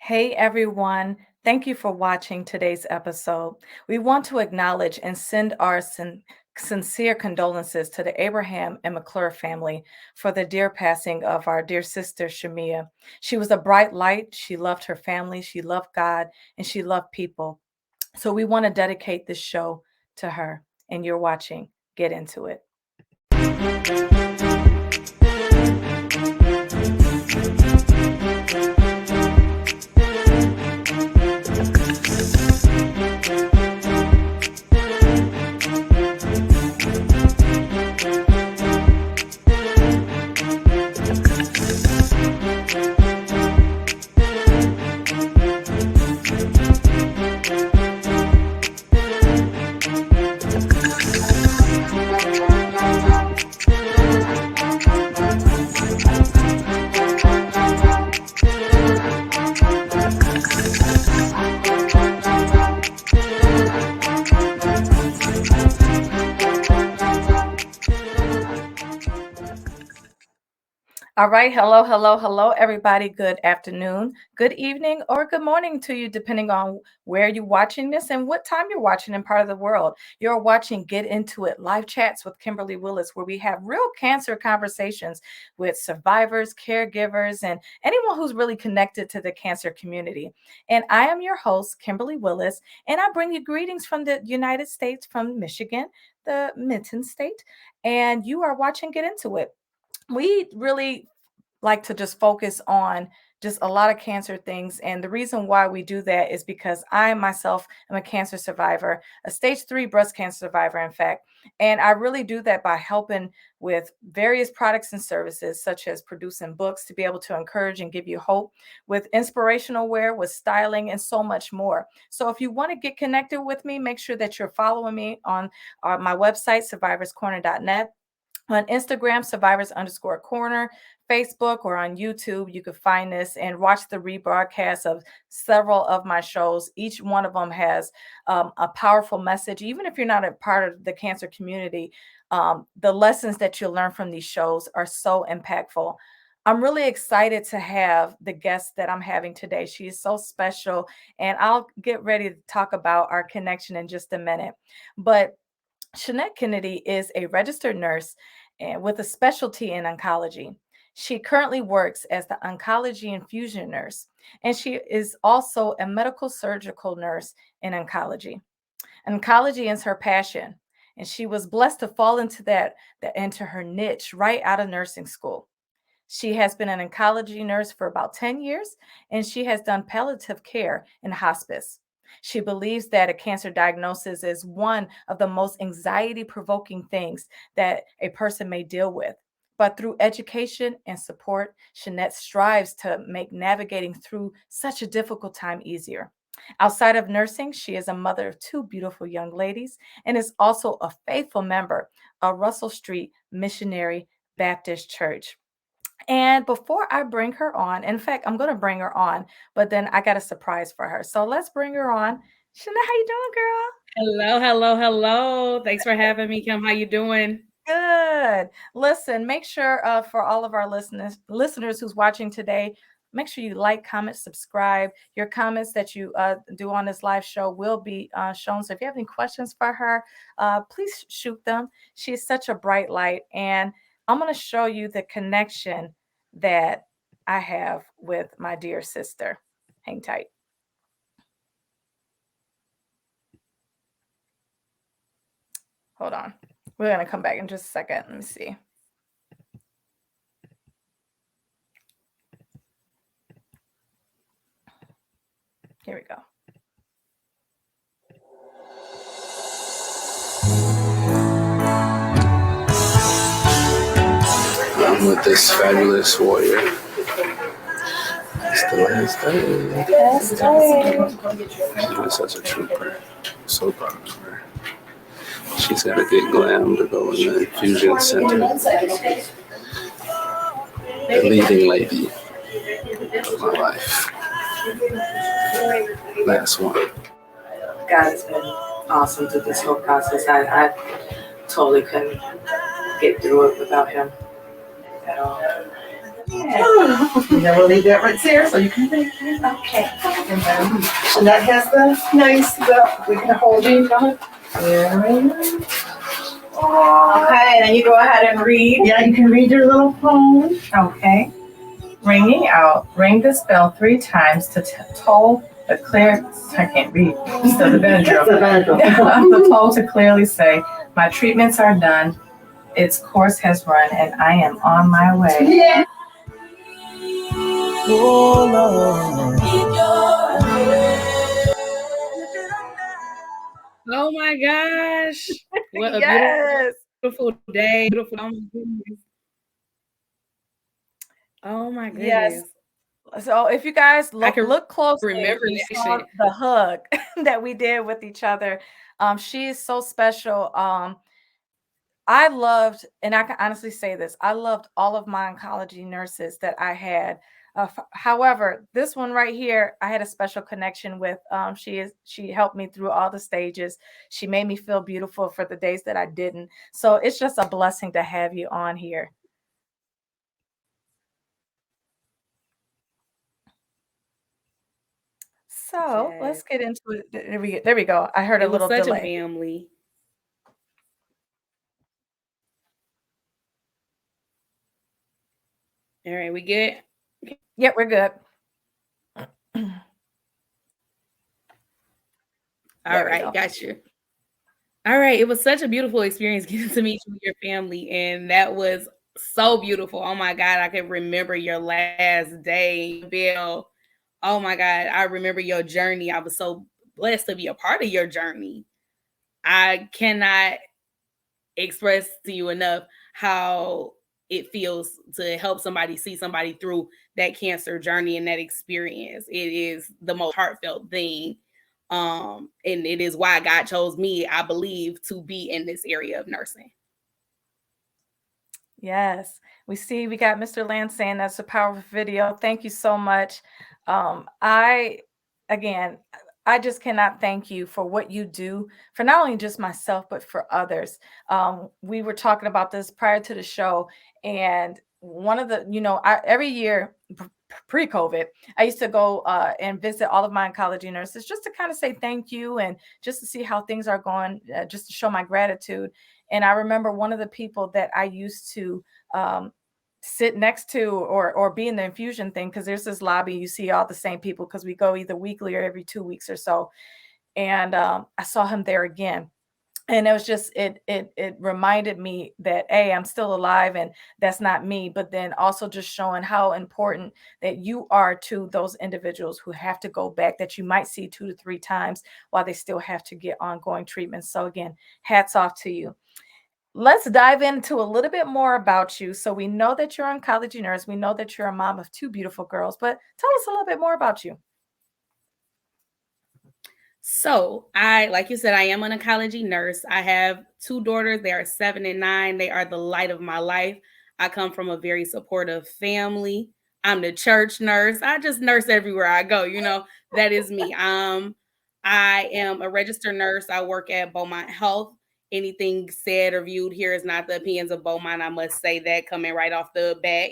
Hey everyone, thank you for watching today's episode. We want to acknowledge and send our sincere condolences to the Abraham and McClure family for the dear passing of our dear sister Shamia. She was a bright light. She loved her family, she loved God, and she loved people. So we want to dedicate this show to her. And you're watching Get Into It. All right. Hello, everybody. Good afternoon, good evening, or good morning to you, depending on where you're watching this and what time you're watching in part of the world. You're watching Get Into It live chats with Kimberly Willis, where we have real cancer conversations with survivors, caregivers, and anyone who's really connected to the cancer community. And I am your host, Kimberly Willis, and I bring you greetings from the United States, from Michigan, the Mitten State, and you are watching Get Into It. We really like to just focus on just a lot of cancer things. And the reason why we do that is because I myself am a cancer survivor, a stage 3 breast cancer survivor, in fact. And I really do that by helping with various products and services, such as producing books to be able to encourage and give you hope, with inspirational wear, with styling, and so much more. So if you want to get connected with me, make sure that you're following me on my website, survivorscorner.net. On Instagram, survivors_corner, Facebook, or on YouTube, you can find this and watch the rebroadcast of several of my shows. Each one of them has a powerful message. Even if you're not a part of the cancer community, the lessons that you'll learn from these shows are so impactful. I'm really excited to have the guest that I'm having today. She is so special, and I'll get ready to talk about our connection in just a minute. But Shanette Kennedy is a registered nurse and with a specialty in oncology. She currently works as the oncology infusion nurse, and she is also a medical surgical nurse in oncology. Oncology is her passion, and she was blessed to fall into her niche right out of nursing school. She has been an oncology nurse for about 10 years, and she has done palliative care in hospice. She believes that a cancer diagnosis is one of the most anxiety provoking things that a person may deal with. But through education and support, Shanette strives to make navigating through such a difficult time easier. Outside of nursing, she is a mother of two beautiful young ladies and is also a faithful member of Russell Street Missionary Baptist Church. And before I bring her on, in fact, I'm going to bring her on, but then I got a surprise for her. So let's bring her on. Shana, how you doing, girl? Hello. Thanks for having me, Kim. How you doing? Good. Listen, make sure for all of our listeners who's watching today, make sure you like, comment, subscribe. Your comments that you do on this live show will be shown. So if you have any questions for her, please shoot them. She's such a bright light, and I'm going to show you the connection that I have with my dear sister. Hang tight. Hold on. We're going to come back in just a second. Let me see. Here we go. I'm with this fabulous warrior. It's the last day. She was such a trooper. I'm so proud of her. She's got a good glam to go in the infusion center. The leading lady of my life. Last one. God has been awesome through this whole process. I totally couldn't get through it without him at all. Yeah. You're gonna leave that right there so you can read. Okay. And then Shanette has the nice, we can hold you. There we go. Okay, then you go ahead and read. Yeah, you can read your little poem. Okay. Ringing out, ring this bell 3 times to toll the clear. I can't read. Still the Benadryl. The Benadryl. The toll to clearly say, my treatments are done. Its course has run, and I am on my way. Yeah. Oh Lord. Oh my gosh. What a Yes. beautiful day. Beautiful. Oh my goodness. Oh my goodness. Yes. So if you guys I can look closely, remember you that saw shit. the hug that we did with each other. She is so special. I loved, and I can honestly say this, I loved all of my oncology nurses that I had. However, this one right here, I had a special connection with. She helped me through all the stages. She made me feel beautiful for the days that I didn't. So it's just a blessing to have you on here. So let's get into it. There we go. I heard a It was little such a delay. family. All right, we good? Yeah, we're good. All right, got you. All right, it was such a beautiful experience getting to meet you and your family, and that was so beautiful. Oh my God, I can remember your last day, Bill. Oh my God, I remember your journey. I was so blessed to be a part of your journey. I cannot express to you enough how it feels to help somebody see somebody through that cancer journey and that experience. It is the most heartfelt thing. And it is why God chose me, I believe, to be in this area of nursing. Yes, we got Mr. Lance saying that's a powerful video. Thank you so much. I again, I just cannot thank you for what you do for not only just myself but for others. We were talking about this prior to the show, and one of the, every year pre-COVID, I used to go and visit all of my oncology nurses just to kind of say thank you and just to see how things are going, just to show my gratitude. And I remember one of the people that I used to sit next to or be in the infusion thing, because there's this lobby, you see all the same people because we go either weekly or every 2 weeks or so. And I saw him there again. And it was just it reminded me that, hey, I'm still alive and that's not me. But then also just showing how important that you are to those individuals who have to go back, that you might see 2 to 3 times while they still have to get ongoing treatment. So again, hats off to you. Let's dive into a little bit more about you. So we know that you're an oncology nurse. We know that you're a mom of 2 beautiful girls, but tell us a little bit more about you. So like you said, I am an oncology nurse. I have 2 daughters. They are 7 and 9. They are the light of my life. I come from a very supportive family. I'm the church nurse. I just nurse everywhere I go. That is me. I am a registered nurse. I work at Beaumont Health. Anything said or viewed here is not the opinions of Beaumont. I must say that coming right off the bat,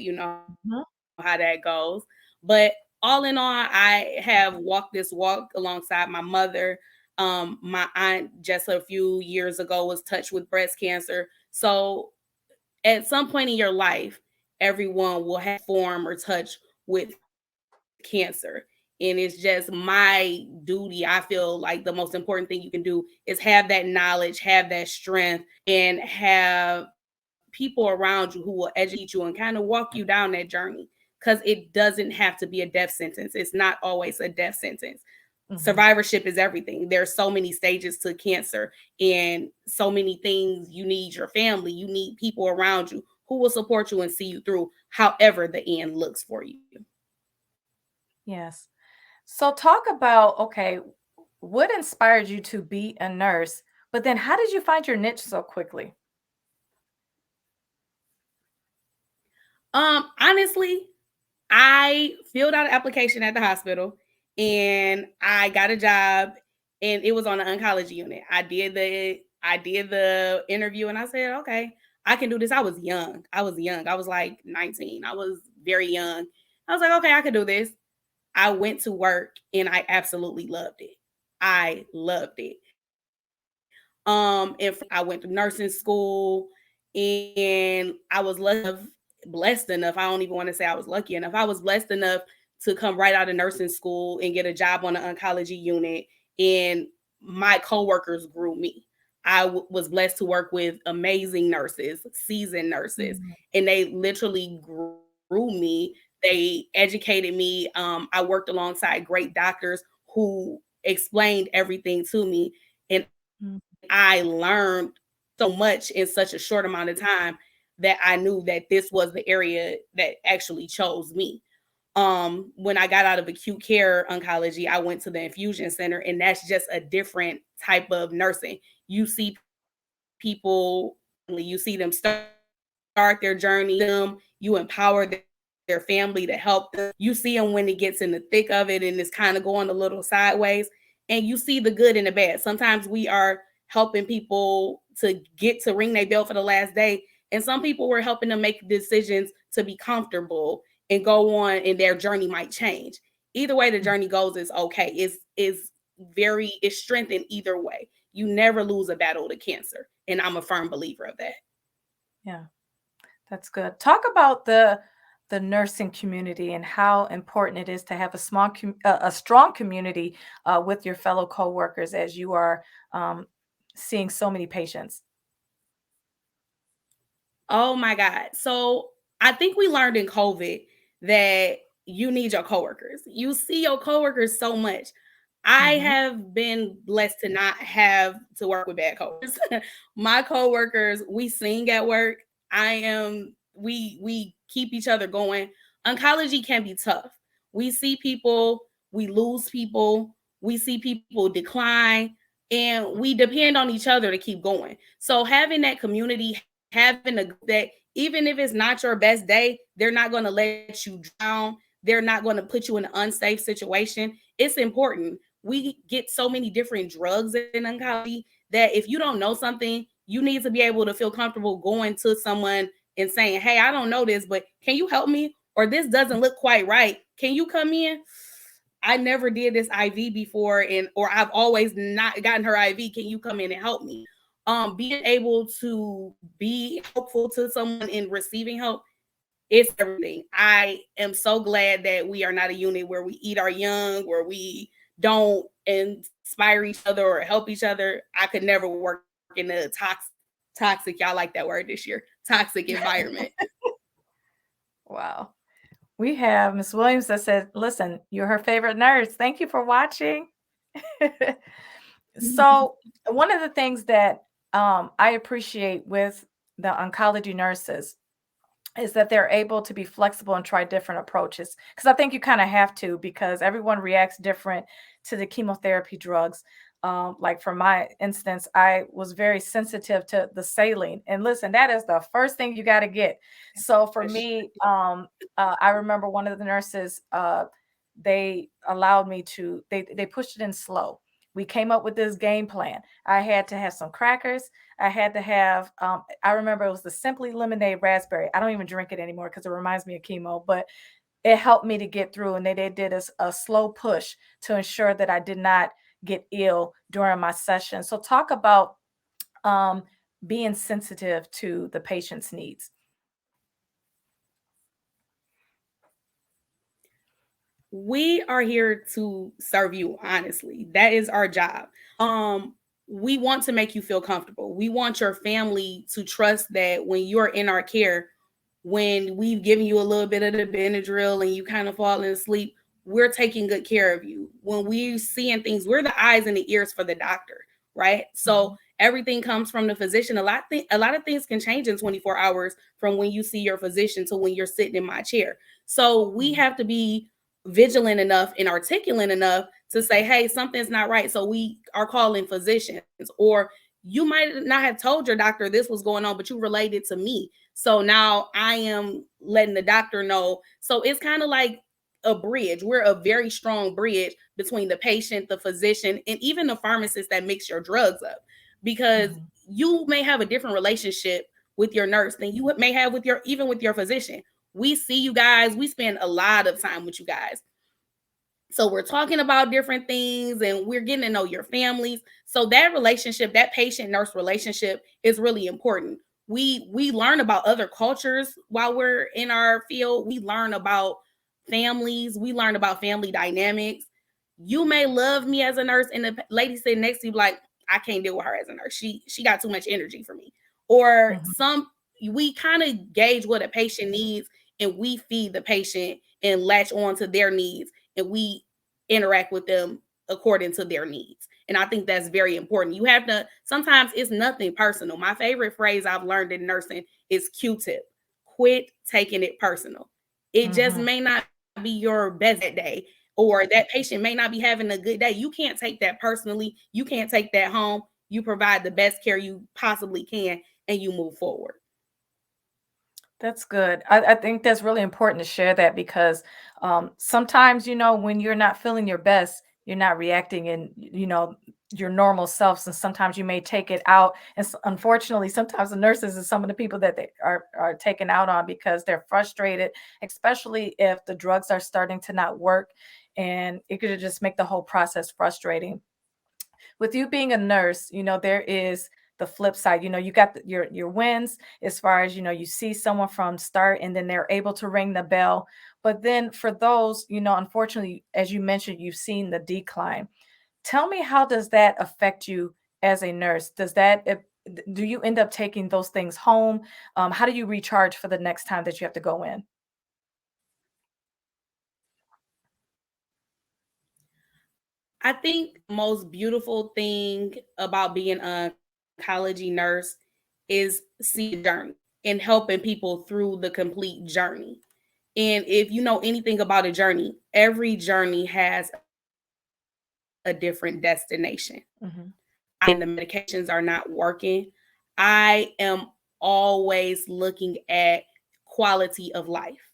how that goes. But all in all, I have walked this walk alongside my mother. My aunt just a few years ago was touched with breast cancer. So at some point in your life, everyone will have form or touch with cancer. And it's just my duty. I feel like the most important thing you can do is have that knowledge, have that strength, and have people around you who will educate you and kind of walk you down that journey. Because it doesn't have to be a death sentence. It's not always a death sentence. Mm-hmm. Survivorship is everything. There's so many stages to cancer and so many things. You need your family. You need people around you who will support you and see you through however the end looks for you. Yes. So talk about, okay, what inspired you to be a nurse, but then how did you find your niche so quickly? Honestly, I filled out an application at the hospital and I got a job, and it was on the oncology unit. I did the interview and I said, okay, I can do this. I was young. I was like 19. I was very young. I was like, okay, I could do this. I went to work and I absolutely loved it. I loved it. And I went to nursing school, and I was blessed enough. I don't even want to say I was lucky enough. I was blessed enough to come right out of nursing school and get a job on the oncology unit. And my coworkers grew me. I was blessed to work with amazing nurses, seasoned nurses, and they literally grew me. They educated me. I worked alongside great doctors who explained everything to me. And I learned so much in such a short amount of time that I knew that this was the area that actually chose me. When I got out of acute care oncology, I went to the infusion center, and that's just a different type of nursing. You see people, you see them start their journey, you empower their family to help them. You see them when it gets in the thick of it and it's kind of going a little sideways, and you see the good and the bad. Sometimes we are helping people to get to ring their bell for the last day, and some people were helping them make decisions to be comfortable and go on, and their journey might change. Either way the journey goes is okay. It's strengthened either way. You never lose a battle to cancer, and I'm a firm believer of that. Yeah, that's good. Talk about the nursing community and how important it is to have a strong community with your fellow coworkers as you are seeing so many patients. Oh my God. So I think we learned in COVID that you need your coworkers. You see your coworkers so much. I Mhm. have been blessed to not have to work with bad coworkers. My coworkers, we sing at work. We keep each other going. Oncology can be tough. We see people, we lose people, we see people decline, and we depend on each other to keep going. So having that community, having that, even if it's not your best day, they're not going to let you drown. They're not going to put you in an unsafe situation. It's important. We get so many different drugs in oncology that if you don't know something, you need to be able to feel comfortable going to someone and saying, hey, I don't know this, but can you help me? Or this doesn't look quite right. Can you come in? I never did this IV before, or I've always not gotten her IV. Can you come in and help me? Being able to be helpful to someone in receiving help, it's everything. I am so glad that we are not a unit where we eat our young, where we don't inspire each other or help each other. I could never work in a toxic, y'all like that word this year, toxic environment. Wow. We have Miss Williams that said, listen, you're her favorite nurse. Thank you for watching. So one of the things that I appreciate with the oncology nurses is that they're able to be flexible and try different approaches. Because I think you kind of have to, because everyone reacts different to the chemotherapy drugs. Like for my instance, I was very sensitive to the saline. And listen, that is the first thing you got to get. So for me, I remember one of the nurses, they allowed me to, they pushed it in slow. We came up with this game plan. I had to have some crackers. I had to have, I remember it was the Simply Lemonade Raspberry. I don't even drink it anymore because it reminds me of chemo, but it helped me to get through. And they did a slow push to ensure that I did not get ill during my session. So talk about being sensitive to the patient's needs. We are here to serve you, honestly. That is our job. We want to make you feel comfortable. We want your family to trust that when you're in our care, when we've given you a little bit of the Benadryl and you kind of fall asleep, we're taking good care of you. When we're seeing things, we're the eyes and the ears for the doctor, right? So everything comes from the physician. A lot of things can change in 24 hours from when you see your physician to when you're sitting in my chair. So we have to be vigilant enough and articulate enough to say, hey, something's not right. So we are calling physicians, or you might not have told your doctor this was going on, but you relayed it to me. So now I am letting the doctor know. So it's kind of like a bridge. We're a very strong bridge between the patient, the physician, and even the pharmacist that mix your drugs up, because you may have a different relationship with your nurse than you may have with your physician. We see you guys. We spend a lot of time with you guys. So we're talking about different things and we're getting to know your families. So that relationship, that patient nurse relationship is really important. We learn about other cultures while we're in our field. We learn about families. We learn about family dynamics. You may love me as a nurse, and the lady sitting next to you like, I can't deal with her as a nurse. She got too much energy for me. Or we kind of gauge what a patient needs, and we feed the patient and latch on to their needs, and we interact with them according to their needs. And I think that's very important. You have to, sometimes it's nothing personal. My favorite phrase I've learned in nursing is Q-tip. Quit taking it personal. It just may not be your best that day, or that patient may not be having a good day. You can't take that personally. You can't take that home. You provide the best care you possibly can, and you move forward. That's good. I think that's really important to share that because sometimes, when you're not feeling your best, you're not reacting in, your normal selves. And sometimes you may take it out. And unfortunately, sometimes the nurses are some of the people that they are taken out on because they're frustrated, especially if the drugs are starting to not work. And it could just make the whole process frustrating. With you being a nurse, there is the flip side. You got your wins as far as, you see someone from start and then they're able to ring the bell. But then for those, unfortunately, as you mentioned, you've seen the decline. Tell me, how does that affect you as a nurse? Do you end up taking those things home? How do you recharge for the next time that you have to go in? I think the most beautiful thing about being a oncology nurse is see the journey and helping people through the complete journey. And if you know anything about a journey, every journey has a different destination. And the medications are not working. I am always looking at quality of life.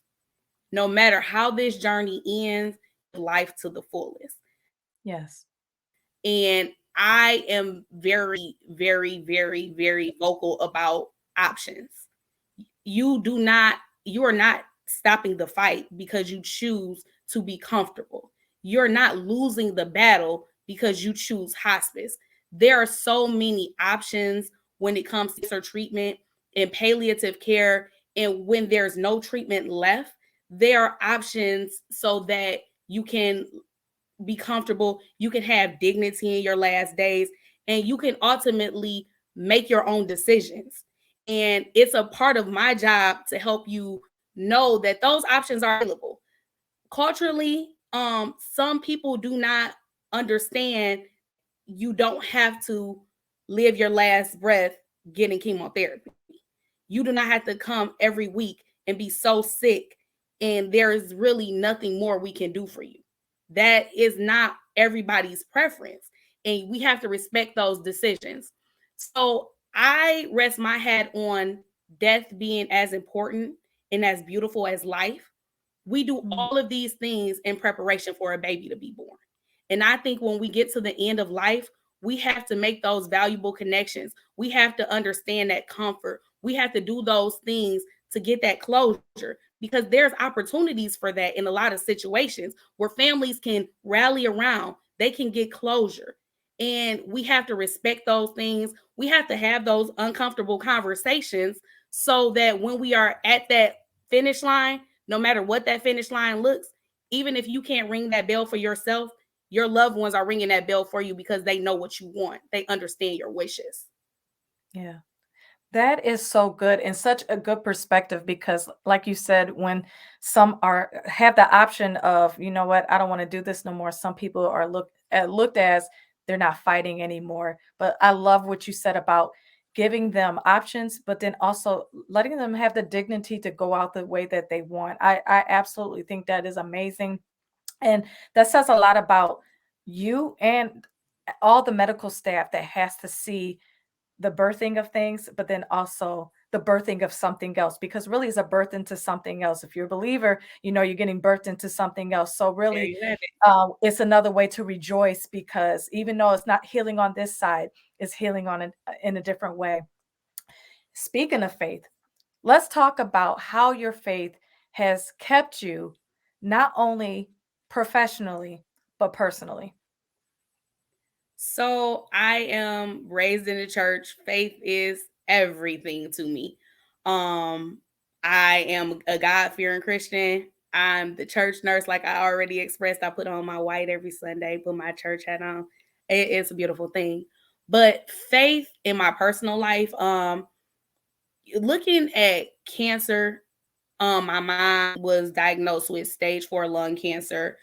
No matter how this journey ends, life to the fullest. Yes. And I am very, very, very, very vocal about options. You are not stopping the fight because you choose to be comfortable. You're not losing the battle because you choose hospice. There are so many options when it comes to cancer treatment and palliative care. And when there's no treatment left, there are options so that you can be comfortable, you can have dignity in your last days, and you can ultimately make your own decisions. And it's a part of my job to help you know that those options are available. Culturally, some people do not understand you don't have to live your last breath getting chemotherapy. You do not have to come every week and be so sick, and there is really nothing more we can do for you. That is not everybody's preference, and we have to respect those decisions. So I rest my hat on death being as important and as beautiful as life. We do all of these things in preparation for a baby to be born. And I think when we get to the end of life, we have to make those valuable connections. We have to understand that comfort. We have to do those things to get that closure, because there's opportunities for that in a lot of situations where families can rally around, they can get closure. And we have to respect those things. We have to have those uncomfortable conversations so that when we are at that finish line, no matter what that finish line looks, even if you can't ring that bell for yourself, your loved ones are ringing that bell for you because they know what you want. They understand your wishes. Yeah. That is so good and such a good perspective because like you said, when some have the option of, you know what, I don't want to do this no more. Some people are looked as they're not fighting anymore. But I love what you said about giving them options, but then also letting them have the dignity to go out the way that they want. I absolutely think that is amazing. And that says a lot about you and all the medical staff that has to see the birthing of things, but then also the birthing of something else, because really it's a birth into something else. If you're a believer, you're getting birthed into something else. So There really, you have it. it's another way to rejoice because even though it's not healing on this side, it's healing in a different way. Speaking of faith, let's talk about how your faith has kept you not only professionally, but personally? So I am raised in the church. Faith is everything to me. Um, I am a God-fearing Christian. I'm the church nurse, like I already expressed. I put on my white every Sunday, put my church hat on. It's a beautiful thing. But faith in my personal life, looking at cancer, my mom was diagnosed with stage 4 lung cancer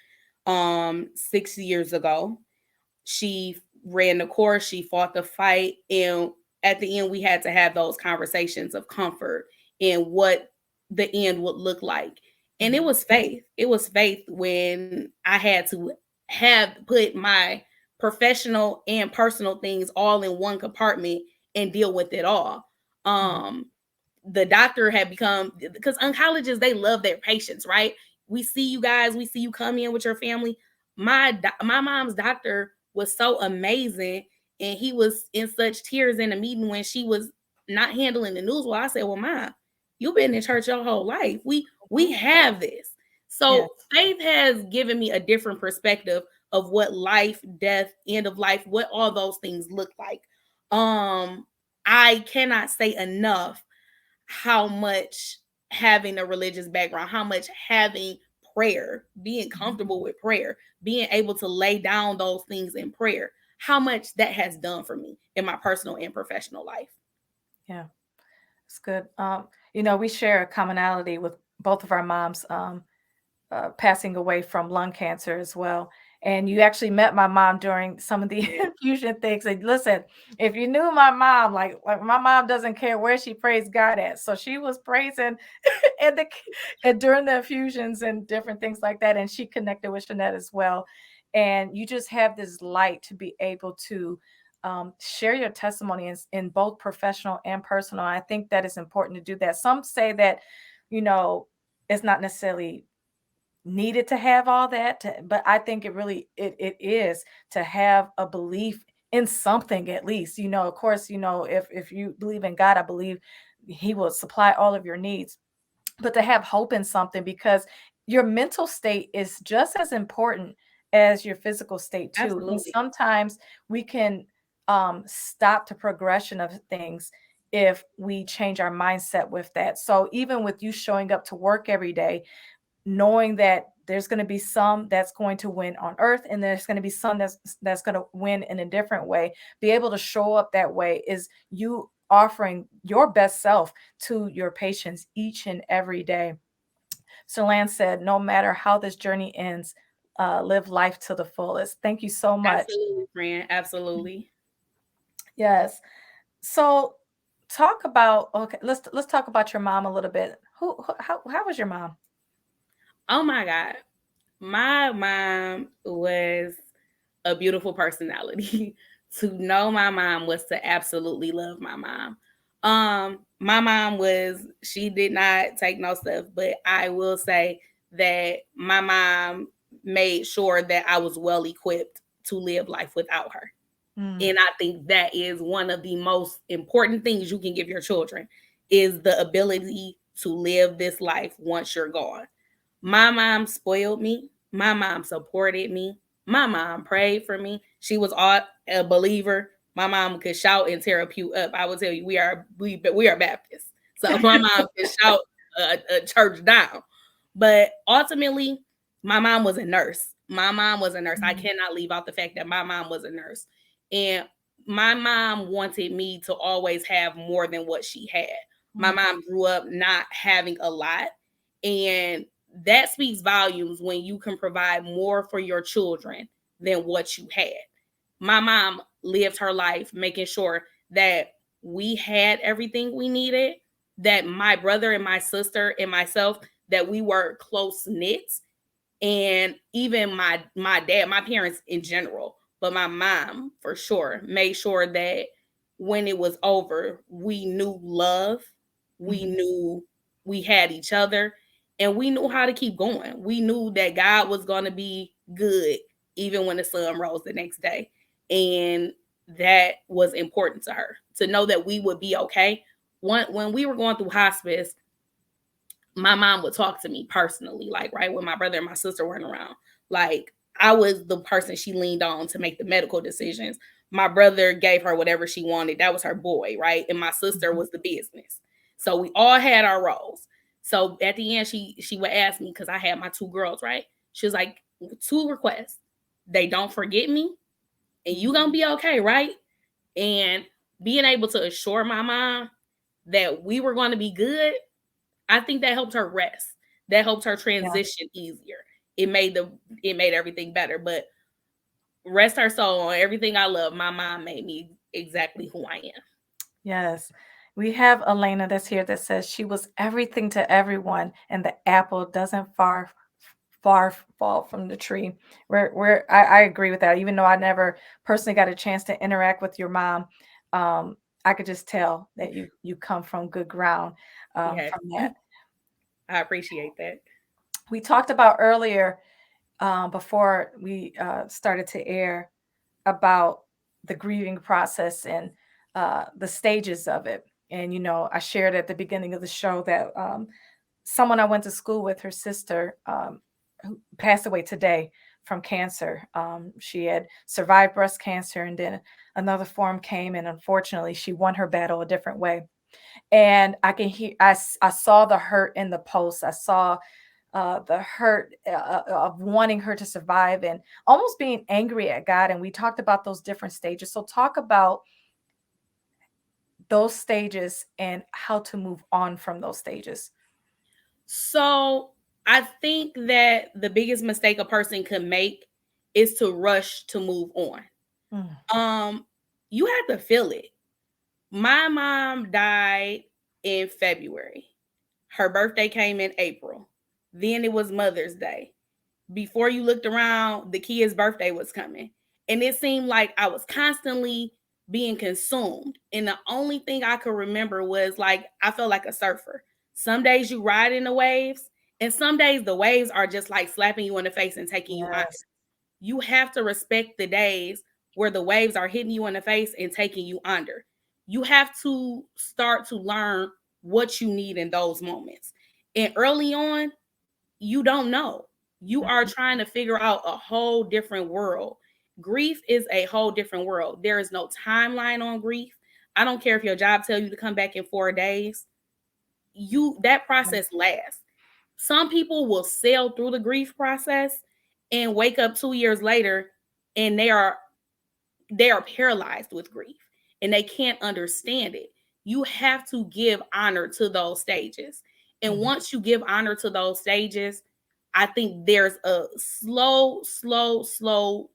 6 years ago. She ran the course, she fought the fight, and at the end we had to have those conversations of comfort and what the end would look like. And it was faith. It was faith when I had to have put my professional and personal things all in one compartment and deal with it all. Um the doctor had become, because oncologists, they love their patients, right? We see you guys, we see you come in with your family. My mom's doctor was so amazing, and he was in such tears in the meeting when she was not handling the news. Well, I said, well, Mom, you've been in church your whole life. We have this. So Yes. faith has given me a different perspective of what life, death, end of life, what all those things look like. I cannot say enough how much having a religious background, how much having prayer, being comfortable with prayer, being able to lay down those things in prayer, how much that has done for me in my personal and professional life. Yeah, it's good. We share a commonality with both of our moms. Passing away from lung cancer as well. And you actually met my mom during some of the infusion things. And listen, if you knew my mom, like my mom doesn't care where she praised God at. So she was praising and and during the infusions and different things like that. And she connected with Shanette as well. And you just have this light to be able to share your testimony in both professional and personal. I think that is important to do that. Some say that, you know, it's not necessarily needed to have all that but I think it is to have a belief in something, at least. Of course, if you believe in God, I believe he will supply all of your needs, but to have hope in something, because your mental state is just as important as your physical state too. And Absolutely. sometimes we can stop the progression of things if we change our mindset with that. So even with you showing up to work every day, knowing that there's going to be some that's going to win on earth, and there's going to be some that's going to win in a different way. Be able to show up that way is you offering your best self to your patients each and every day. So Lance said, no matter how this journey ends, live life to the fullest. Thank you so much. Absolutely, friend. Absolutely. Yes. So talk about, okay, let's talk about your mom a little bit. How was your mom? Oh my God. My mom was a beautiful personality. To know my mom was to absolutely love my mom. My mom she did not take no stuff, but I will say that my mom made sure that I was well equipped to live life without her. Mm. And I think that is one of the most important things you can give your children, is the ability to live this life once you're gone. My mom spoiled me. My mom supported me. My mom prayed for me. She was a believer. My mom could shout and tear a pew up. I will tell you, we are Baptists. So my mom could shout a church down. But ultimately, my mom was a nurse. My mom was a nurse. I cannot leave out the fact that my mom was a nurse. And my mom wanted me to always have more than what she had. My mom grew up not having a lot. And that speaks volumes when you can provide more for your children than what you had. My mom lived her life making sure that we had everything we needed, that my brother and my sister and myself, that we were close knit, and even my dad, my parents in general, but my mom for sure made sure that when it was over, we knew love, we knew we had each other, and we knew how to keep going. We knew that God was going to be good even when the sun rose the next day. And that was important to her, to know that we would be okay. When we were going through hospice, my mom would talk to me personally, like right when my brother and my sister weren't around. Like I was the person she leaned on to make the medical decisions. My brother gave her whatever she wanted. That was her boy, right? And my sister was the business. So we all had our roles. So at the end, she would ask me, because I had my 2 girls, right? She was like, 2 requests. They don't forget me, and you gonna be okay, right? And being able to assure my mom that we were going to be good, I think that helped her rest. That helped her transition easier. It made everything better. But rest her soul, on everything I love, my mom made me exactly who I am. Yes. We have Elena that's here that says she was everything to everyone, and the apple doesn't far fall from the tree. I agree with that. Even though I never personally got a chance to interact with your mom, I could just tell that you come from good ground Yes. from that. I appreciate that. We talked about earlier before we started to air about the grieving process and the stages of it. And, you know, I shared at the beginning of the show that someone I went to school with, her sister, who passed away today from cancer. She had survived breast cancer, and then another form came, and unfortunately, she won her battle a different way. And I can hear, I saw the hurt in the post. I saw the hurt of wanting her to survive and almost being angry at God. And we talked about those different stages. So talk about those stages and how to move on from those stages. So I think that the biggest mistake a person could make is to rush to move on. You have to feel it. My mom died in February. Her birthday came in April. Then it was Mother's Day. Before you looked around, the kid's birthday was coming. And it seemed like I was constantly being consumed. And the only thing I could remember was like, I felt like a surfer. Some days you ride in the waves, and some days the waves are just like slapping you in the face and taking you out. You have to respect the days where the waves are hitting you in the face and taking you under. You have to start to learn what you need in those moments. And early on, you don't know. You are trying to figure out a whole different world. Grief is a whole different world. There is no timeline on grief. I don't care if your job tells you to come back in 4 days. That process lasts. Some people will sail through the grief process and wake up 2 years later and they are paralyzed with grief and they can't understand it. You have to give honor to those stages. And once you give honor to those stages, I think there's a slow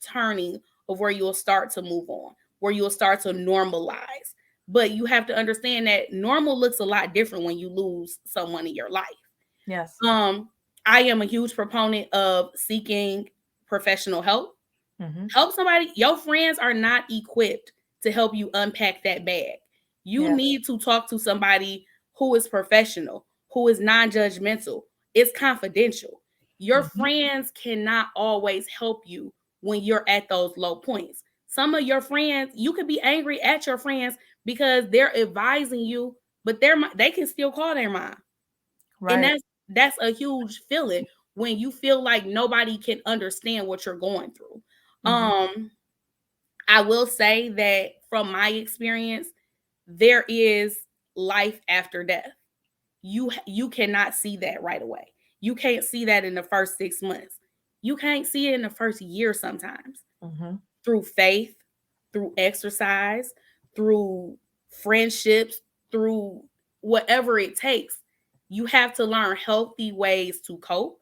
turning of where you'll start to move on, where you'll start to normalize. But you have to understand that normal looks a lot different when you lose someone in your life. Yes. I am a huge proponent of seeking professional help. Help somebody. Your friends are not equipped to help you unpack that bag. You need to talk to somebody who is professional, who is non-judgmental. It's confidential. Your friends cannot always help you when you're at those low points. Some of your friends, you could be angry at your friends because they're advising you, but they can still call their mom. Right. And that's a huge feeling when you feel like nobody can understand what you're going through. I will say that from my experience, there is life after death. You cannot see that right away. You can't see that in the first 6 months. You can't see it in the first year sometimes. Through faith, through exercise, through friendships, through whatever it takes. You have to learn healthy ways to cope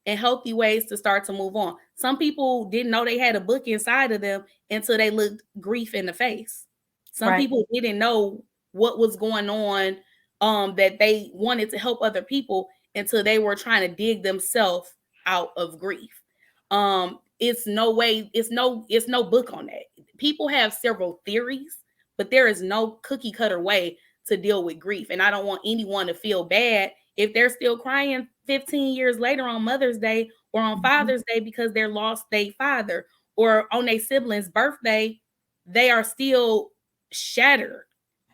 and healthy ways to start to move on. Some people didn't know they had a book inside of them until they looked grief in the face. Some people didn't know what was going on, that they wanted to help other people until they were trying to dig themselves out of grief. It's no book on that. People have several theories, but there is no cookie cutter way to deal with grief. And I don't want anyone to feel bad if they're still crying 15 years later on Mother's Day or on Father's Day because they lost their father, or on their sibling's birthday, they are still shattered.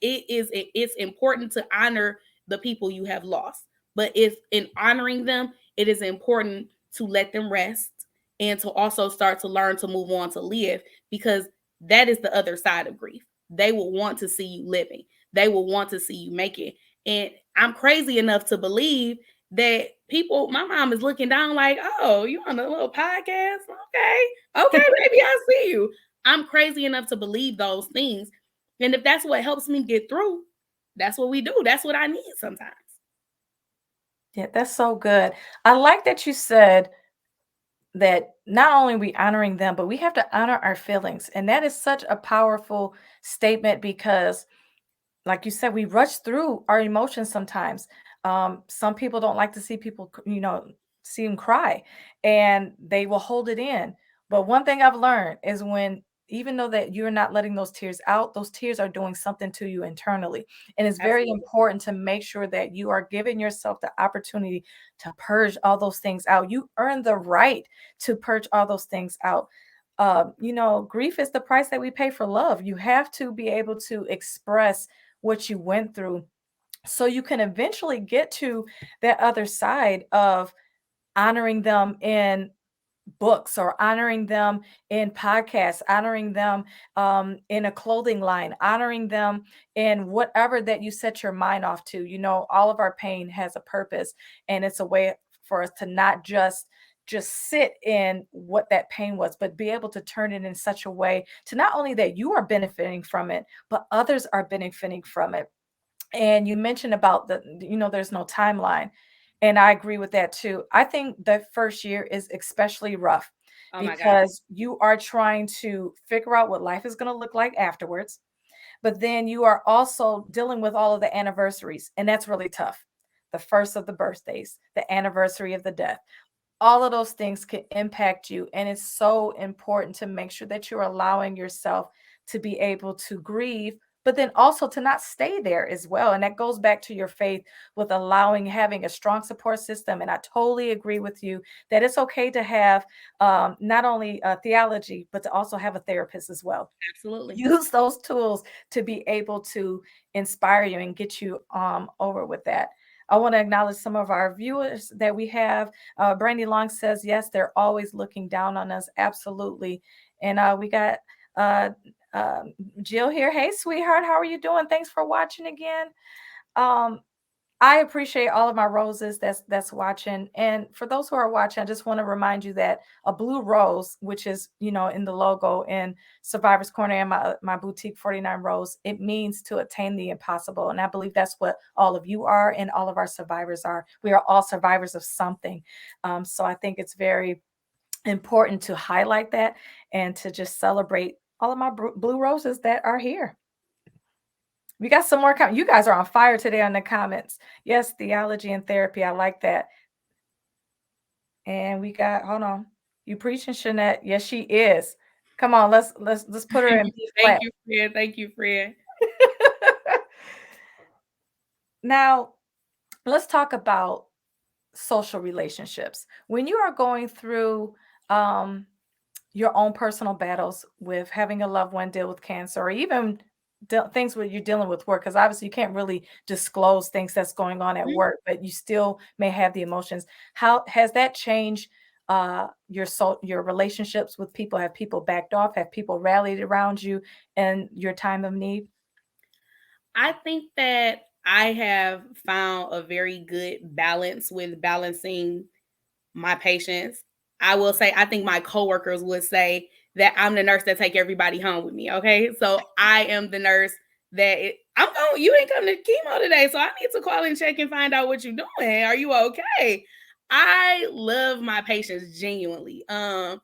It's important to honor the people you have lost, But if in honoring them, it is important to let them rest and to also start to learn to move on to live, because that is the other side of grief. They will want to see you living. They will want to see you make it. And I'm crazy enough to believe that people, my mom is looking down like, oh, you on a little podcast? Okay, baby, I see you. I'm crazy enough to believe those things. And if that's what helps me get through, that's what we do. That's what I need sometimes. Yeah, that's so good. I like that you said that not only are we honoring them, but we have to honor our feelings. And that is such a powerful statement because, like you said, we rush through our emotions sometimes. Some people don't like to see people, see them cry, and they will hold it in. But one thing I've learned is even though that you're not letting those tears out, those tears are doing something to you internally. And it's very Absolutely. important to make sure that you are giving yourself the opportunity to purge all those things out. You earn the right to purge all those things out. Grief is the price that we pay for love. You have to be able to express what you went through so you can eventually get to that other side of honoring them in books or honoring them in podcasts, honoring them in a clothing line, honoring them in whatever that you set your mind off to. All of our pain has a purpose, and it's a way for us to not just sit in what that pain was, but be able to turn it in such a way to not only that you are benefiting from it, but others are benefiting from it. And you mentioned about there's no timeline. And I agree with that too. I think the first year is especially rough Oh my God. because you are trying to figure out what life is going to look like afterwards. But then you are also dealing with all of the anniversaries, and that's really tough. The first of the birthdays, the anniversary of the death, all of those things can impact you. And it's so important to make sure that you're allowing yourself to be able to grieve, but then also to not stay there as well. And that goes back to your faith with having a strong support system. And I totally agree with you that it's okay to have not only theology, but to also have a therapist as well. Absolutely. Use those tools to be able to inspire you and get you over with that. I want to acknowledge some of our viewers that we have. Brandy Long says, yes, they're always looking down on us. Absolutely. And we got Jill here. Hey, sweetheart, how are you doing? Thanks for watching again. I appreciate all of my roses that's watching. And for those who are watching, I just want to remind you that a blue rose, which is, in the logo in Survivor's Corner and my boutique 49 Rose, it means to attain the impossible. And I believe that's what all of you are and all of our survivors are. We are all survivors of something. So I think it's very important to highlight that and to just celebrate all of my blue roses that are here. We got some more comments. You guys are on fire today on the comments. Yes, theology and therapy. I like that. And we got, hold on. You preaching, Shanette? Yes, she is. Come on, let's put her in B flat. Thank you, Fred. Thank you, Fred. Now, let's talk about social relationships. When you are going through your own personal battles with having a loved one deal with cancer, or even things where you're dealing with work, because obviously you can't really disclose things that's going on at work, but you still may have the emotions. How has that changed your relationships with people? Have people backed off? Have people rallied around you in your time of need? I think that I have found a very good balance with balancing my patients. I will say, I think my coworkers would say that I'm the nurse that take everybody home with me. Okay, so I am the nurse I'm going. You ain't coming to chemo today, so I need to call and check and find out what you're doing. Are you okay? I love my patients genuinely. I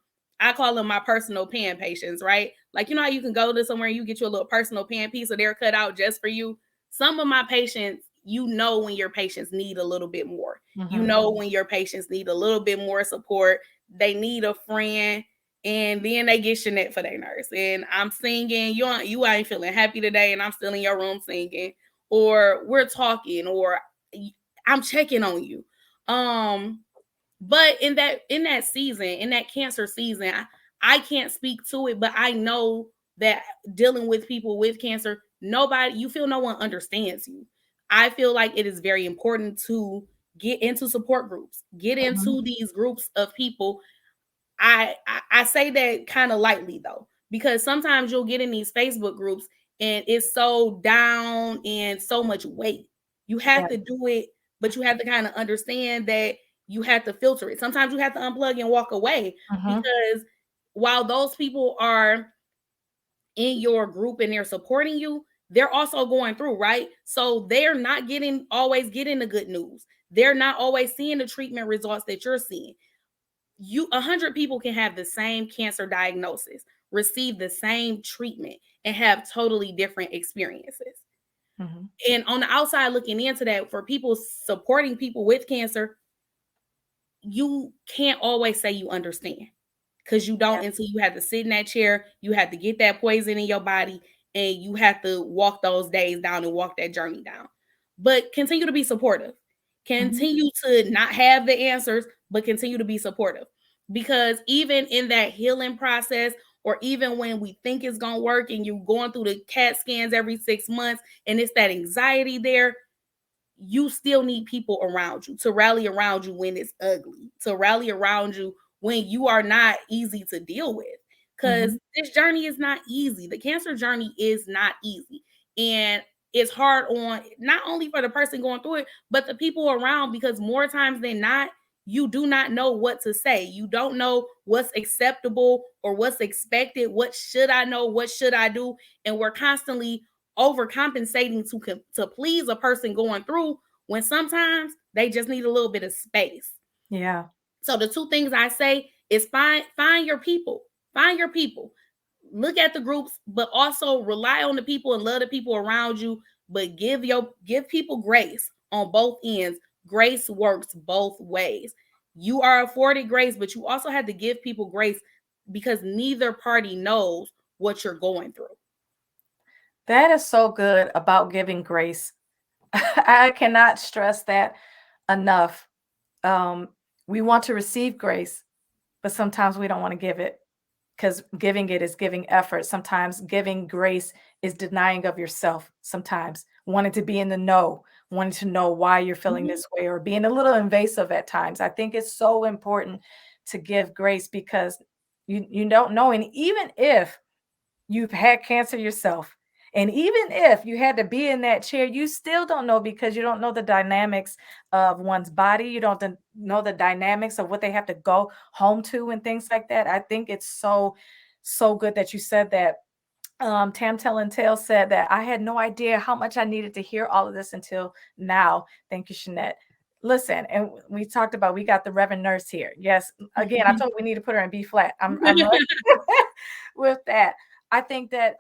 call them my personal pan patients, right? Like, how you can go to somewhere and you get you a little personal pan piece, so they're cut out just for you. Some of my patients, when your patients need a little bit more. Mm-hmm. When your patients need a little bit more support, they need a friend, and then they get Shanette for their nurse. And I'm singing, you ain't feeling happy today, and I'm still in your room singing, or we're talking, or I'm checking on you. But in that season, in that cancer season, I can't speak to it, but I know that dealing with people with cancer, you feel no one understands you. I feel like it is very important to get into support groups, get Mhm. into these groups of people. I say that kind of lightly though, because sometimes you'll get in these Facebook groups and it's so down and so much weight. You have Yeah. to do it, but you have to kind of understand that you have to filter it. Sometimes you have to unplug and walk away, Mhm. because while those people are in your group and they're supporting you, they're also going through, right? So they're not always getting the good news. They're not always seeing the treatment results that you're seeing. 100 people can have the same cancer diagnosis, receive the same treatment, and have totally different experiences. Mhm. And on the outside looking into that, for people supporting people with cancer, you can't always say you understand, because you don't Yeah. until you have to sit in that chair, you have to get that poison in your body, and you have to walk those days down and walk that journey down. But continue to be supportive. Mhm. Continue to not have the answers, but continue to be supportive. Because even in that healing process, or even when we think it's going to work and you're going through the CAT scans every 6 months and it's that anxiety there, you still need people around you to rally around you when it's ugly, to rally around you when you are not easy to deal with. Because Mhm. this journey is not easy. The cancer journey is not easy. And it's hard on not only for the person going through it, but the people around, because more times than not, you do not know what to say. You don't know what's acceptable or what's expected. What should I know? What should I do? And we're constantly overcompensating to please a person going through, when sometimes they just need a little bit of space. Yeah. So the two things I say is find your people. Find your people. Look at the groups, but also rely on the people and love the people around you. But give people grace on both ends. Grace works both ways. You are afforded grace, but you also have to give people grace, because neither party knows what you're going through. That is so good about giving grace. I cannot stress that enough. Um, we want to receive grace, but sometimes we don't want to give it, because giving it is giving effort. Sometimes giving grace is denying of yourself. Sometimes wanting to be in the know, wanting to know why you're feeling Mhm. this way, or being a little invasive at times. I think it's so important to give grace, because you don't know. And even if you've had cancer yourself, and even if you had to be in that chair, you still don't know, because you don't know the dynamics of one's body. You don't know the dynamics of what they have to go home to and things like that. I think it's so good that you said that. Tam Tell and Tale said that I had no idea how much I needed to hear all of this until now. Thank you, Shanette. Listen, and we talked about, we got the Reverend Nurse here. Yes, again, I told we need to put her in B flat. I'm with that. I think that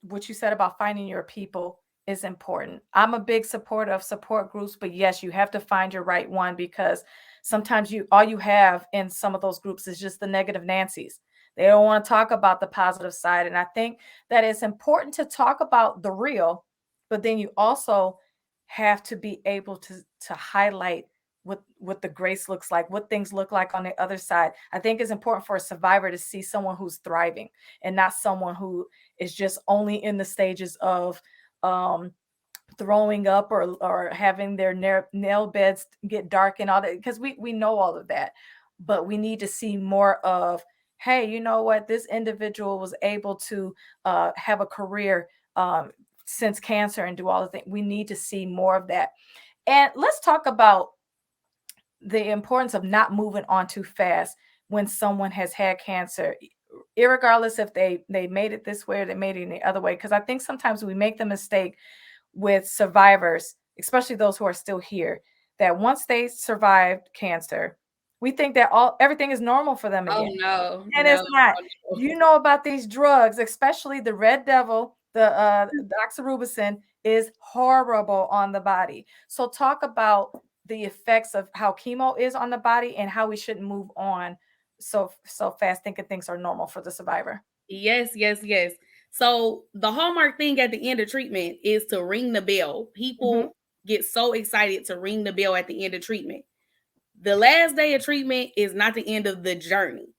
what you said about finding your people is important. I'm a big supporter of support groups, but yes, you have to find your right one, because sometimes all you have in some of those groups is just the negative Nancy's. They don't want to talk about the positive side. And I think that it's important to talk about the real, but then you also have to be able to highlight what the grace looks like, what things look like on the other side. I think it's important for a survivor to see someone who's thriving, and not someone who is just only in the stages of um, throwing up, or having their nail beds get dark and all that, because we know all of that. But we need to see more of, hey, you know what, this individual was able to have a career since cancer and do all the things. We need to see more of that. And let's talk about the importance of not moving on too fast when someone has had cancer, irregardless if they made it this way or they made it any other way. Because I think sometimes we make the mistake with survivors, especially those who are still here, that once they survived cancer, we think that everything is normal for them Oh again. no, And it's no, not. no. You know about these drugs, especially the Red Devil, the doxorubicin is horrible on the body. So talk about the effects of how chemo is on the body, and how we shouldn't move on so fast thinking things are normal for the survivor. Yes, yes, yes. So the hallmark thing at the end of treatment is to ring the bell. Mhm. People get so excited to ring the bell at the end of treatment. The last day of treatment is not the end of the journey.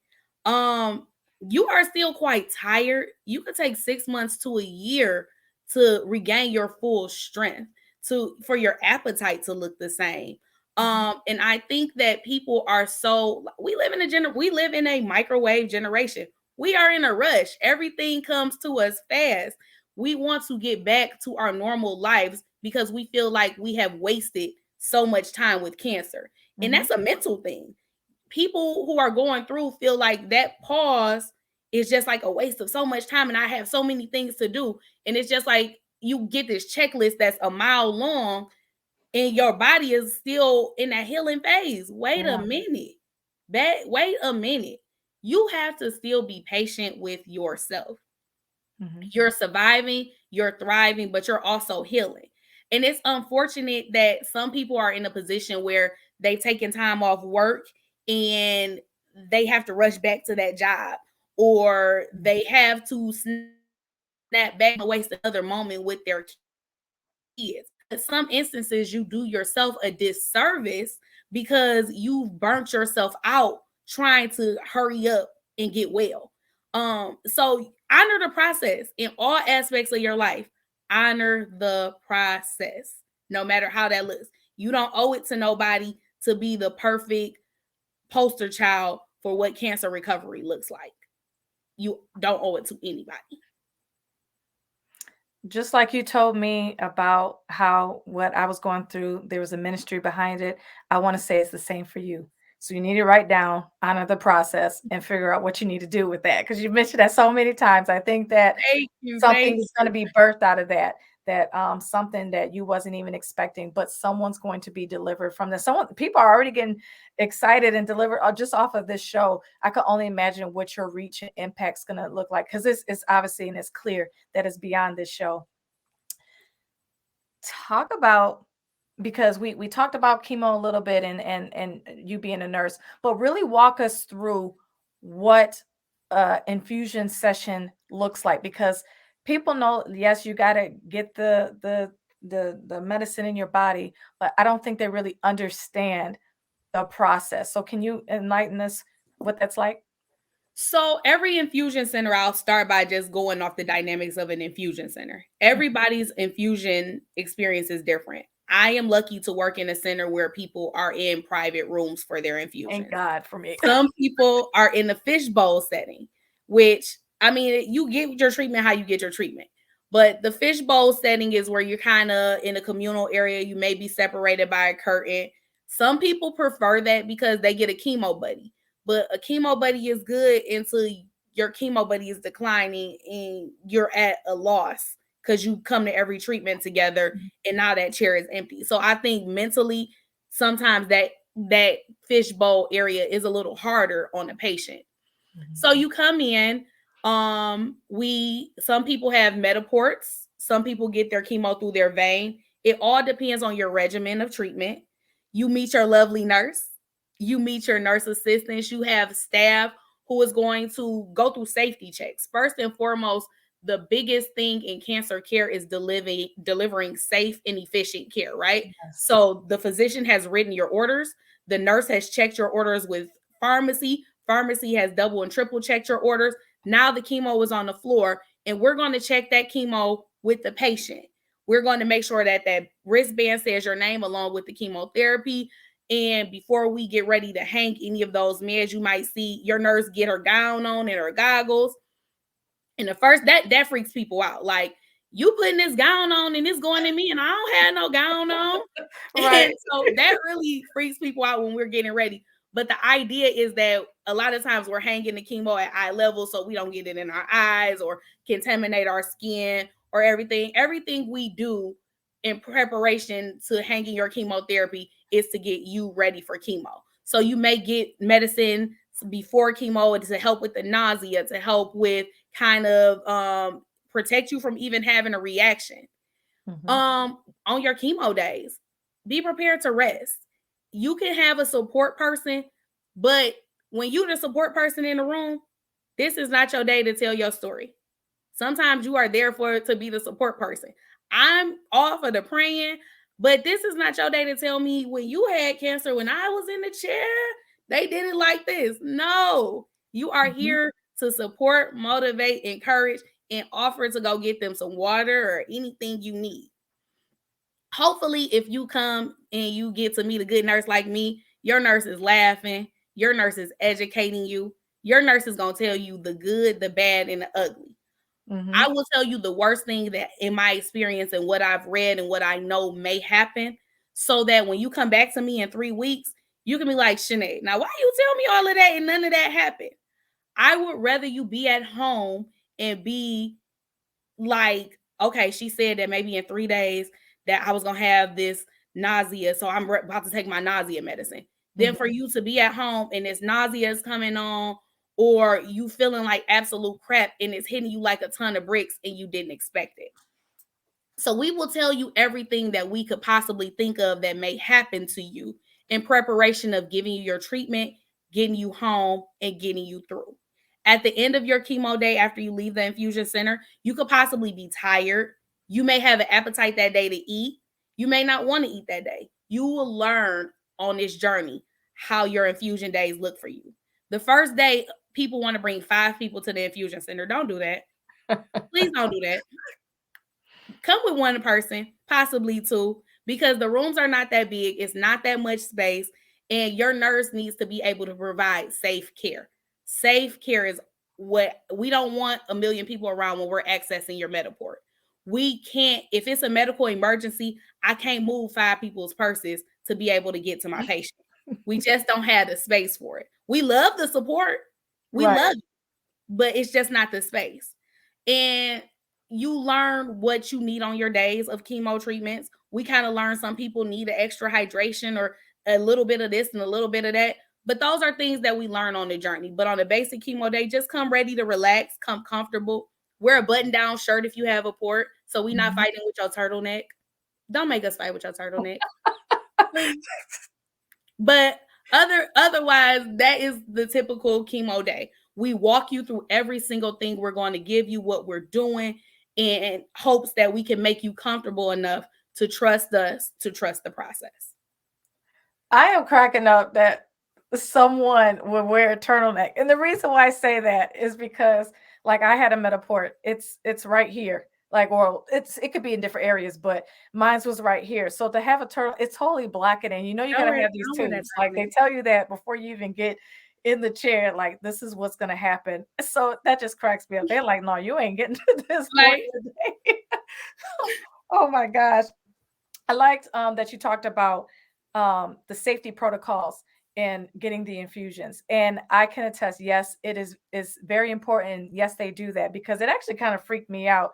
You are still quite tired. You could take 6 months to a year to regain your full strength. for your appetite to look the same. And I think that people are we live in a microwave generation. We are in a rush. Everything comes to us fast. We want to get back to our normal lives because we feel like we have wasted so much time with cancer. And that's a mental thing. People who are going through feel like that pause is just like a waste of so much time and I have so many things to do. And it's just like you get this checklist that's a mile long and your body is still in that healing phase. Wait a minute. Wait a minute. You have to still be patient with yourself. You're surviving, you're thriving, but you're also healing. And it's unfortunate that some people are in a position where they've taken time off work and they have to rush back to that job, or they have to snap back and waste another moment with their kids. In some instances, you do yourself a disservice because you've burnt yourself out trying to hurry up and get well. So honor the process in all aspects of your life. Honor the process, no matter how that looks. You don't owe it to nobody to be the perfect poster child for what cancer recovery looks like. You don't owe it to anybody. Just like you told me about how what I was going through, there was a ministry behind it. I want to say it's the same for you. So you need to write down, honor the process, and figure out what you need to do with that. Because you mentioned that so many times. I think that something is going to be birthed out of that. Something that you wasn't even expecting, but someone's going to be delivered from this. People are already getting excited and delivered just off of this show. I could only imagine what your reach and impact's going to look like, because it's obviously, and it's clear that it's beyond this show. Talk about, because we talked about chemo a little bit and you being a nurse, but really walk us through what infusion session looks like, because people know, yes, you got to get the medicine in your body, but I don't think they really understand the process. So can you enlighten us what that's like? So every infusion center, I'll start by just going off the dynamics of an infusion center. Everybody's infusion experience is different. I am lucky to work in a center where people are in private rooms for their infusions. Thank God for me. Some people are in the fishbowl setting, which, I mean, you get your treatment how you get your treatment. But the fishbowl setting is where you're kind of in a communal area. You may be separated by a curtain. Some people prefer that because they get a chemo buddy. But a chemo buddy is good until your chemo buddy is declining and you're at a loss because you come to every treatment together and now that chair is empty. So I think mentally, sometimes that fishbowl area is a little harder on the patient. So you come in, some people have Metaports, some people get their chemo through their vein. It all depends on your regimen of treatment. You meet your lovely nurse, you meet your nurse assistants, you have staff who is going to go through safety checks. First and foremost, the biggest thing in cancer care is delivering safe and efficient care, right? Yes. So the physician has written your orders. The nurse has checked your orders with pharmacy. Pharmacy has double and triple checked your orders. Now the chemo is on the floor, and we're going to check that chemo with the patient. We're going to make sure that that wristband says your name along with the chemotherapy. And before we get ready to hang any of those meds, you might see your nurse get her gown on and her goggles. And the first, that freaks people out. Like, you putting this gown on and it's going in me and I don't have no gown on. Right. And so that really freaks people out when we're getting ready. But the idea is that a lot of times we're hanging the chemo at eye level so we don't get it in our eyes or contaminate our skin or everything. Everything we do in preparation to hanging your chemotherapy is to get you ready for chemo. So you may get medicine before chemo to help with the nausea, to help with kind of protect you from even having a reaction. On your chemo days, be prepared to rest. You can have a support person, but when you're the support person in the room, this is not your day to tell your story. Sometimes you are there to be the support person. I'm all for the praying, but this is not your day to tell me when you had cancer, when I was in the chair, they did it like this. No, you are here to support, motivate, encourage, and offer to go get them some water or anything you need. Hopefully, if you come and you get to meet a good nurse like me, your nurse is laughing, your nurse is educating you, your nurse is going to tell you the good, the bad, and the ugly. Mm-hmm. I will tell you the worst thing that in my experience and what I've read and what I know may happen, so that when you come back to me in 3 weeks, you can be like, Shanette, now why you tell me all of that and none of that happened? I would rather you be at home and be like, okay, she said that maybe in 3 days that I was going to have this nausea, so I'm about to take my nausea medicine. Then for you to be at home and this nausea is coming on, or you feeling like absolute crap and it's hitting you like a ton of bricks and you didn't expect it. So we will tell you everything that we could possibly think of that may happen to you in preparation of giving you your treatment, getting you home, and getting you through. At the end of your chemo day, after you leave the infusion center, you could possibly be tired. You may have an appetite that day to eat. You may not want to eat that day. You will learn on this journey how your infusion days look for you. The first day, people want to bring 5 people to the infusion center. Don't do that. Please don't do that. Come with one person, possibly 2, because the rooms are not that big. It's not that much space. And your nurse needs to be able to provide safe care. Safe care is what we don't want a million people around when we're accessing your Metaport. We can't, if it's a medical emergency, I can't move 5 people's purses to be able to get to my patient. We just don't have the space for it. We love the support. We love it, but it's just not the space. And you learn what you need on your days of chemo treatments. We kind of learn some people need an extra hydration or a little bit of this and a little bit of that. But those are things that we learn on the journey. But on a basic chemo day, just come ready to relax, come comfortable. Wear a button-down shirt if you have a port, so we're not fighting with your turtleneck. Don't make us fight with your turtleneck. But otherwise, that is the typical chemo day. We walk you through every single thing we're going to give you, what we're doing, in hopes that we can make you comfortable enough to trust us, to trust the process. I am cracking up that someone would wear a turtleneck. And the reason why I say that is because like I had a Metaport. It's right here. Like, or it could be in different areas, but mine's was right here. So to have a turtle, it's totally blackening. You know, you gotta have these tubes. Like they tell you that before you even get in the chair, like this is what's gonna happen. So that just cracks me up. They're like, no, you ain't getting to this point today. Oh my gosh. I liked that you talked about the safety protocols in getting the infusions, and I can attest, yes, it is very important. Yes, they do that because it actually kind of freaked me out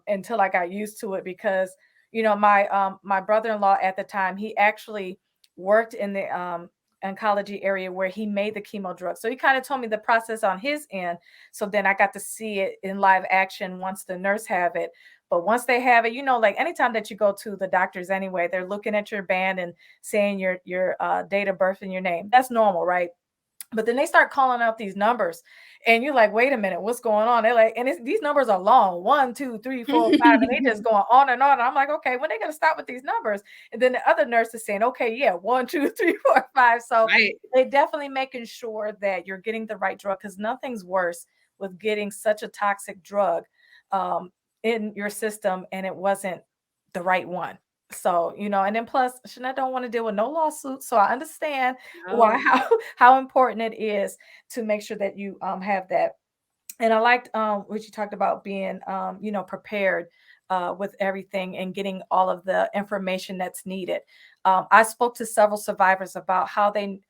until I got used to it. Because you know my brother-in-law at the time, he actually worked in the oncology area where he made the chemo drug, so he kind of told me the process on his end. So then I got to see it in live action once the nurse have it. But once they have it, you know, like anytime that you go to the doctors anyway, they're looking at your band and saying your date of birth and your name. That's normal, right? But then they start calling out these numbers, and you're like, wait a minute, what's going on? They're like, and these numbers are long, 1, 2, 3, 4, 5, and they just going on and on. And I'm like, okay, when are they gonna stop with these numbers? And then the other nurse is saying, okay, yeah, 1, 2, 3, 4, 5. So they definitely making sure that you're getting the right drug, because nothing's worse with getting such a toxic drug in your system and it wasn't the right one. So, you know, and then plus Shanette don't want to deal with no lawsuits. So I understand why how important it is to make sure that you have that. And I liked what you talked about being you know, prepared with everything and getting all of the information that's needed. I spoke to several survivors about how they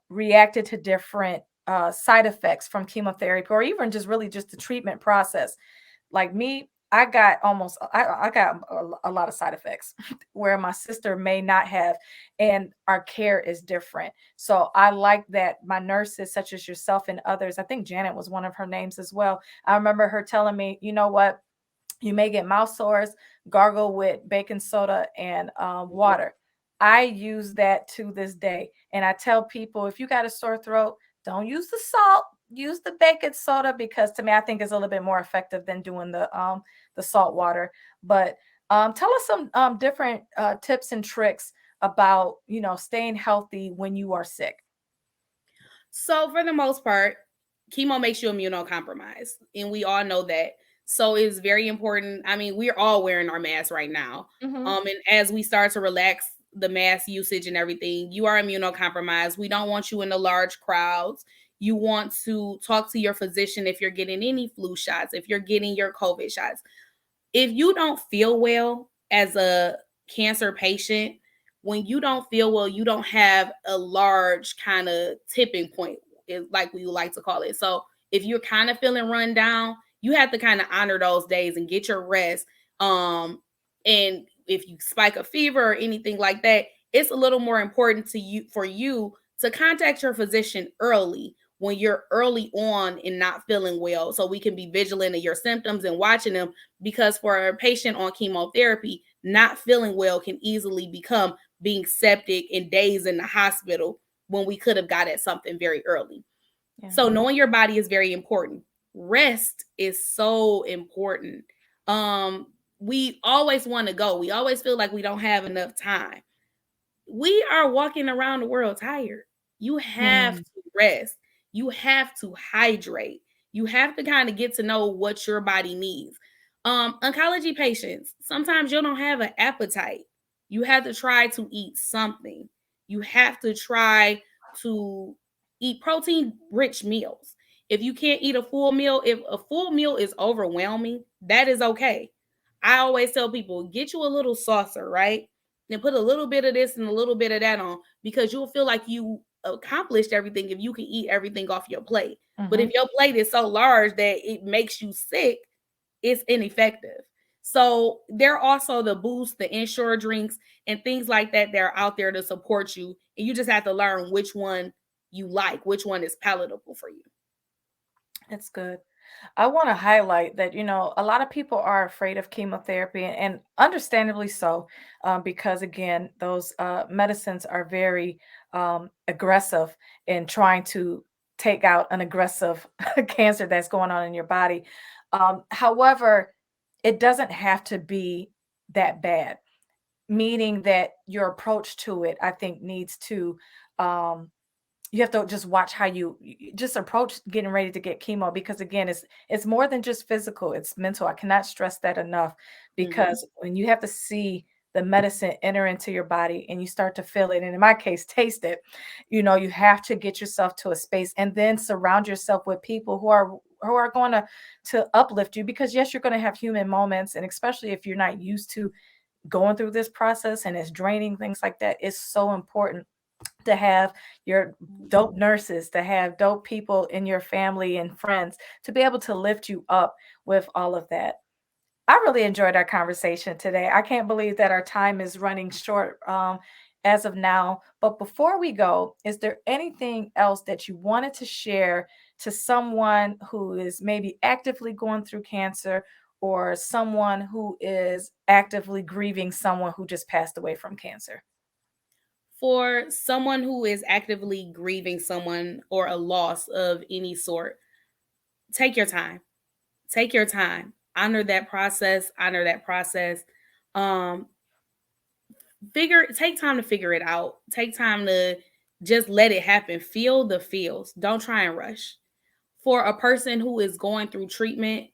reacted to different side effects from chemotherapy, or even just really just the treatment process. Like me, I got I got a lot of side effects where my sister may not have, and our care is different. So I like that my nurses, such as yourself and others, I think Janet was one of her names as well. I remember her telling me, you know what, you may get mouth sores, gargle with baking soda and water. I use that to this day. And I tell people, if you got a sore throat, don't use the salt, use the baking soda, because to me, I think it's a little bit more effective than doing the salt water. But tell us some different tips and tricks about, you know, staying healthy when you are sick. So for the most part, chemo makes you immunocompromised. And we all know that. So it's very important. I mean, we're all wearing our masks right now. Mhm. And as we start to relax the mask usage and everything, you are immunocompromised. We don't want you in the large crowds. You want to talk to your physician if you're getting any flu shots, if you're getting your COVID shots. If you don't feel well as a cancer patient, when you don't feel well, you don't have a large kind of tipping point, like we like to call it. So if you're kind of feeling run down, you have to kind of honor those days and get your rest. And if you spike a fever or anything like that, it's a little more important to you for you to contact your physician early when you're early on and not feeling well, so we can be vigilant of your symptoms and watching them, because for a patient on chemotherapy, not feeling well can easily become being septic and days in the hospital when we could have got at something very early. Yeah. So knowing your body is very important. Rest is so important. We always want to go. We always feel like we don't have enough time. We are walking around the world tired. You have to rest. You have to hydrate. You have to kind of get to know what your body needs. Oncology patients, sometimes you don't have an appetite. You have to try to eat something. You have to try to eat protein-rich meals. If you can't eat a full meal, if a full meal is overwhelming, that is okay. I always tell people, get you a little saucer, right? And put a little bit of this and a little bit of that on, because you'll feel like you accomplished everything if you can eat everything off your plate. But if your plate is so large that it makes you sick, it's ineffective. So there are also the Boost, the Ensure drinks, and things like that that are out there to support you. And you just have to learn which one you like, which one is palatable for you. It's good. I want to highlight that, a lot of people are afraid of chemotherapy, and understandably so, because again, those medicines are very aggressive in trying to take out an aggressive cancer that's going on in your body. However, it doesn't have to be that bad, meaning that your approach to it, I think, needs to um, you have to just watch how you just approach getting ready to get chemo, because again, it's more than just physical, it's mental. I cannot stress that enough, because when you have to see the medicine enter into your body and you start to feel it, and in my case, taste it, you have to get yourself to a space and then surround yourself with people who are going to uplift you, because yes, you're going to have human moments, and especially if you're not used to going through this process and it's draining, things like that. It's so important to have your dope nurses, to have dope people in your family and friends to be able to lift you up with all of that. I really enjoyed our conversation today. I can't believe that our time is running short as of now. But before we go, is there anything else that you wanted to share to someone who is maybe actively going through cancer, or someone who is actively grieving someone who just passed away from cancer? For someone who is actively grieving someone or a loss of any sort, take your time. Take your time. Honor that process. Honor that process. Um, take time to figure it out. Take time to just let it happen. Feel the feels. Don't try and rush. For a person who is going through treatment,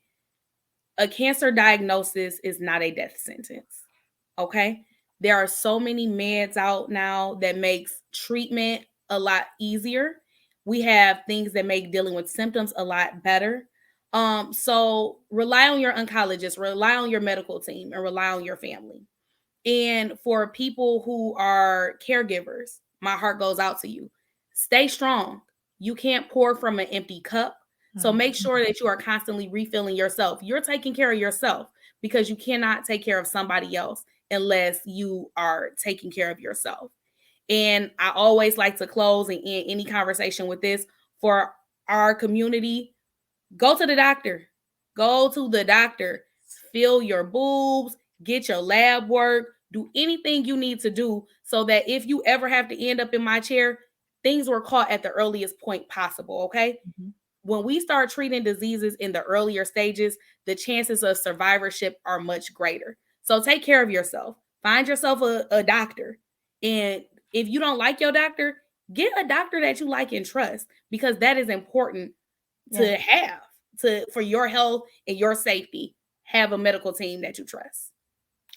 a cancer diagnosis is not a death sentence. Okay? There are so many meds out now that makes treatment a lot easier. We have things that make dealing with symptoms a lot better. So rely on your oncologist, rely on your medical team, and rely on your family. And for people who are caregivers, my heart goes out to you. Stay strong. You can't pour from an empty cup. So make sure that you are constantly refilling yourself. You're taking care of yourself, because you cannot take care of somebody else unless you are taking care of yourself. And I always like to close and end any conversation with this: for our community, go to the doctor. Go to the doctor. Fill your boobs, get your lab work, do anything you need to do, so that if you ever have to end up in my chair, things were caught at the earliest point possible, okay? When we start treating diseases in the earlier stages, the chances of survivorship are much greater. So take care of yourself. Find yourself a doctor. And if you don't like your doctor, get a doctor that you like and trust, because that is important to have. for your health and your safety, have a medical team that you trust.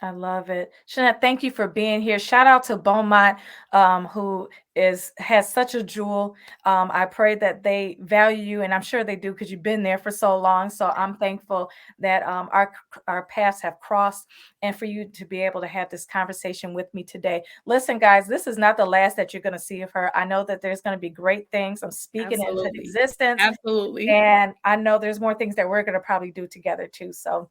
I love it. Shanette, thank you for being here. Shout out to Beaumont, who has such a jewel. I pray that they value you, and I'm sure they do because you've been there for so long. So I'm thankful that our paths have crossed, and for you to be able to have this conversation with me today. Listen, guys, this is not the last that you're going to see of her. I know that there's going to be great things. I'm speaking into existence. Absolutely. And I know there's more things that we're going to probably do together too. So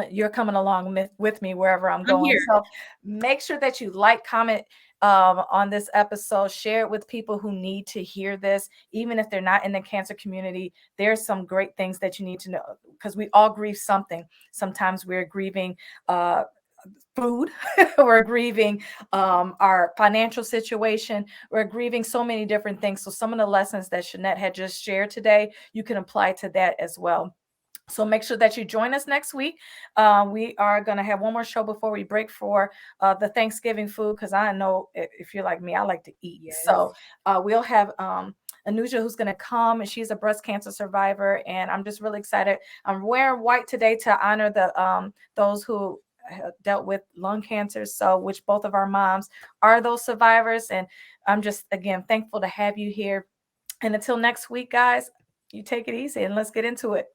you're coming along with me wherever I'm going. So make sure that you like, comment on this episode, share it with people who need to hear this, even if they're not in the cancer community. There's some great things that you need to know, because we all grieve something. Sometimes we're grieving food, we're grieving our financial situation, we're grieving so many different things. So some of the lessons that Shanette had just shared today, you can apply to that as well. So make sure that you join us next week. We are going to have one more show before we break for the Thanksgiving food, because I know if you're like me, I like to eat. Yes. So we'll have Anuja, who's going to come, and she's a breast cancer survivor, and I'm just really excited. I'm wearing white today to honor those who dealt with lung cancer, so which both of our moms are those survivors. And I'm just, again, thankful to have you here. And until next week, guys, you take it easy and let's get into it.